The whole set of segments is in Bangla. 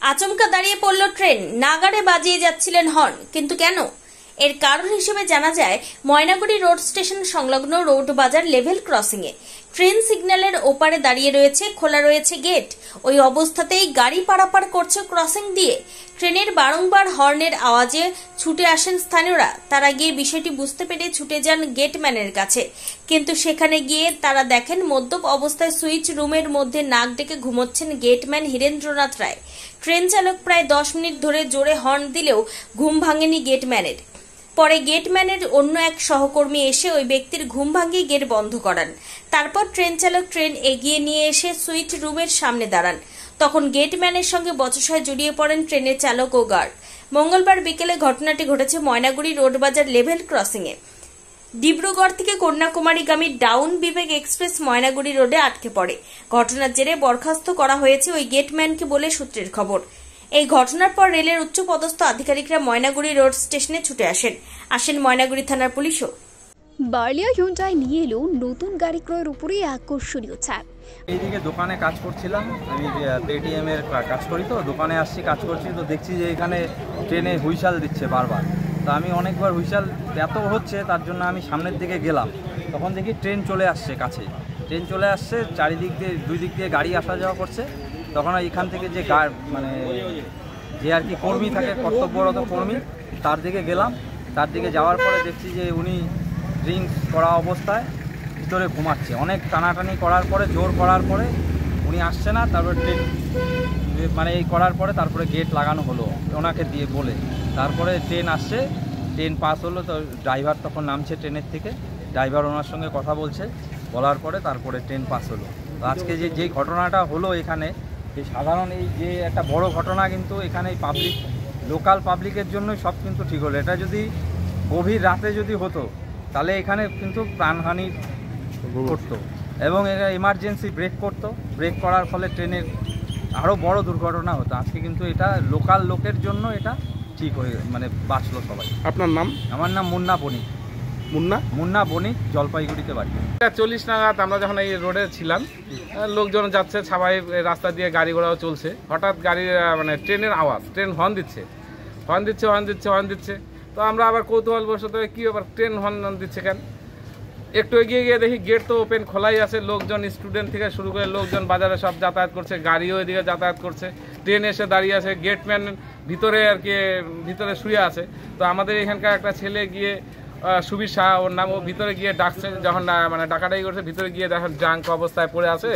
আচমকা দাঁড়িয়ে পড়ল ট্রেন, নাগাড়ে বাজিয়ে যাচ্ছিলেন হর্ন, কিন্তু কেন? এর কারণ হিসেবে জানা যায় ময়নাগুড়ি রোড স্টেশন সংলগ্ন রোড বাজার লেভেল ক্রসিংয়ে ট্রেন সিগন্যালের ওপারে দাঁড়িয়ে রয়েছে, খোলা রয়েছে গেট। ওই অবস্থাতেই গাড়ি পারাপার করছে ক্রসিং দিয়ে। ট্রেনের বারংবার হর্নের আওয়াজে ছুটে আসেন স্থানীয়রা। তারা গিয়ে বিষয়টি বুঝতে পেরে ছুটে যান গেটম্যানের কাছে, কিন্তু সেখানে গিয়ে তারা দেখেন মদ্যপ অবস্থায় সুইচ রুমের মধ্যে নাক ডেকে ঘুমোচ্ছেন গেটম্যান হীরেন্দ্রনাথ রায়। ট্রেন চালক প্রায় 10 মিনিট ধরে জোরে হর্ন দিলেও ঘুম ভাঙেনি গেটম্যানের। পরে গেটম্যানের অন্য এক সহকর্মী এসে ওই ব্যক্তির ঘুম ভাঙিয়ে গেট বন্ধ করান। তারপর ট্রেন চালক ট্রেন এগিয়ে নিয়ে এসে সুইচ রুমের সামনে দাঁড়ান। তখন গেটম্যানের সঙ্গে বচসায় জড়িয়ে পড়েন ট্রেনের চালক ও গার্ড। মঙ্গলবার বিকেলে ঘটনাটি ঘটেছে ময়নাগুড়ি রোড বাজার লেভেল ক্রসিংয়ে। ডিব্রুগড় থেকে কন্যাকুমারীগামী ডাউন বিবেক এক্সপ্রেস ময়নাগুড়ি রোডে আটকে পড়ে। ঘটনার জেরে বরখাস্ত করা হয়েছে ওই গেটম্যানকে বলে সূত্রের খবর। এই ঘটনার পর রেলের উচ্চপদস্থ আধিকারিকরা ময়নাগুড়ি রোড স্টেশনে ছুটে আসেন ময়নাগুড়ি থানার পুলিশও। বার্লিয়া হিউন্ডাই নিয়ে এলো নতুন গাড়ি ক্রয়ের উপরে আকর্ষণীয় ছাড়। এইদিকে দোকানে কাজ করছিলাম, আমি পেটিএম এর কাজ করি, তো দোকানে আসছি, কাজ করছি, তো দেখছি যে এখানে ট্রেনে হুইসাল দিচ্ছে বারবার। তা আমি অনেকবার হুইসাল এত হচ্ছে, তার জন্য আমি সামনের দিকে গেলাম। তখন দেখি ট্রেন চলে আসছে কাছে, ট্রেন চলে আসছে, চারিদিক দিয়ে দুই দিক দিয়ে গাড়ি আসা যাওয়া করছে। তখন এখান থেকে যে যে আর কি কর্মী থাকে, কর্তব্যরত কর্মী, তার দিকে গেলাম। তার দিকে যাওয়ার পরে দেখছি যে উনি ড্রিঙ্কস করা অবস্থায় ভিতরে ঘুমাচ্ছে। অনেক টানাটানি করার পরে, জোর করার পরে উনি আসছে না। তারপরে ট্রেন এই করার পরে তারপরে গেট লাগানো হলো ওনাকে দিয়ে বলে। তারপরে ট্রেন আসছে, ট্রেন পাস হলো। তো ড্রাইভার তখন নামছে ট্রেনের থেকে, ড্রাইভার ওনার সঙ্গে কথা বলার পরে তারপরে ট্রেন পাস হলো। তো আজকে যে ঘটনাটা হলো এখানে, এই সাধারণ এই যে একটা বড় ঘটনা, কিন্তু এখানে লোকাল পাবলিকের জন্যই সব কিন্তু ঠিক হলো। এটা যদি গভীর রাতে যদি হতো তাহলে এখানে কিন্তু প্রাণহানি করতো এবং এটা এমার্জেন্সি ব্রেক করার ফলে ট্রেনের আরও বড় দুর্ঘটনা হতো। আজকে কিন্তু এটা লোকাল লোকের জন্য এটা ঠিক হয়ে বাঁচলো সবাই। আপনার নাম? আমার নাম মুন্না বণিক। মুন্না বণিক, জলপাইগুড়িতে বাড়ি। 40 নাগাদ আমরা যখন এই রোডে ছিলাম, লোকজন যাচ্ছে, স্বাভাবিক রাস্তা দিয়ে গাড়ি ঘোড়াও চলছে। হঠাৎ গাড়ির ট্রেনের আওয়াজ, ট্রেন হর্ন দিচ্ছে। তো আমরা আবার কৌতূহল বসত কী ব্যাপার, ট্রেন হর্ন দিচ্ছে কেন? একটু এগিয়ে গিয়ে দেখি গেট তো ওপেন, খোলাই আছে। লোকজন, স্টুডেন্ট থেকে শুরু করে লোকজন বাজারে সব যাতায়াত করছে, গাড়িও এদিকে যাতায়াত করছে। ট্রেন এসে দাঁড়িয়ে আছে, গেটম্যান ভিতরে শুয়ে আছে। তো আমাদের এখানকার একটা ছেলে গিয়ে, সুবীর শাহ ওর নাম, ও ভিতরে গিয়ে ডাকছে। যখন ডাকাডাকি করছে, ভিতরে গিয়ে দেখেন ড্রাঙ্ক অবস্থায় পড়ে আছে।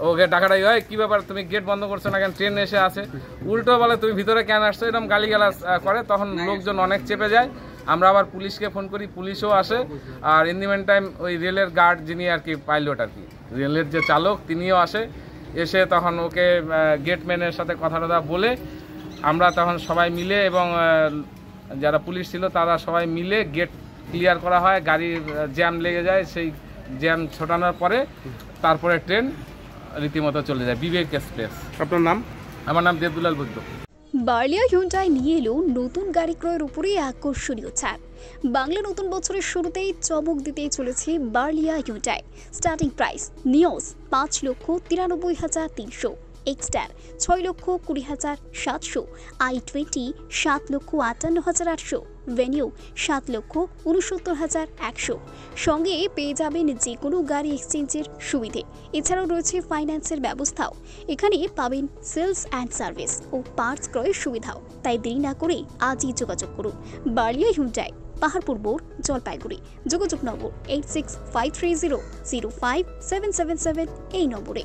ওকে ডাকাডাকি হয়, কী ব্যাপার তুমি গেট বন্ধ করছো না কেন, ট্রেন এসে আছে। উল্টো বলে তুমি ভিতরে কেন আসছো, এরকম গালিগালাজ করে। তখন লোকজন অনেক চেপে যায়। আমরা আবার পুলিশকে ফোন করি, পুলিশও আসে। আর ইন দি মেন টাইম ওই রেলের গার্ড, যিনি আর কি পাইলট আর কি, রেলের যে চালক, তিনিও এসে তখন ওকে গেটম্যানের সাথে কথা বলে আমরা তখন সবাই মিলে এবং যারা পুলিশ ছিল তারা সবাই মিলে গেট ক্লিয়ার করা হয়। গাড়ির জ্যাম লেগে যায়, সেই জ্যাম ছোটানোর পরে তারপরে ট্রেন রীতিমতো চলে যায়, বিবেক এক্সপ্রেস। আপনার নাম? আমার নাম দেবদুলাল বৈদ্য। বার্লিয়া হিউন্ডাই নিয়ে এলো নতুন গাড়ি ক্রয়ের উপরে আকর্ষণীয় ছাড়। বাংলা নতুন বছরের শুরুতেই চমক দিতেই চলেছে বার্লিয়া Hyundai. Starting price Nios 5,93,300, এক্সটার 6,20,700, i20 7,58,800, venue 7,69,100। সঙ্গে পেয়ে যাবেন যে কোনো গাড়ি এক্সচেঞ্জের সুবিধে। এছাড়াও রয়েছে ফাইন্যান্সের ব্যবস্থাও। এখানে পাবেন সেলস অ্যান্ড সার্ভিস ও পার্টস ক্রয়ের সুবিধাও। তাই দেরি না করে আজই যোগাযোগ করুন বার্লিয়া হিউন্ডাই, পাহাড়পুর মোড়, জলপাইগুড়ি। যোগাযোগ নম্বর 865300057777 এই নম্বরে।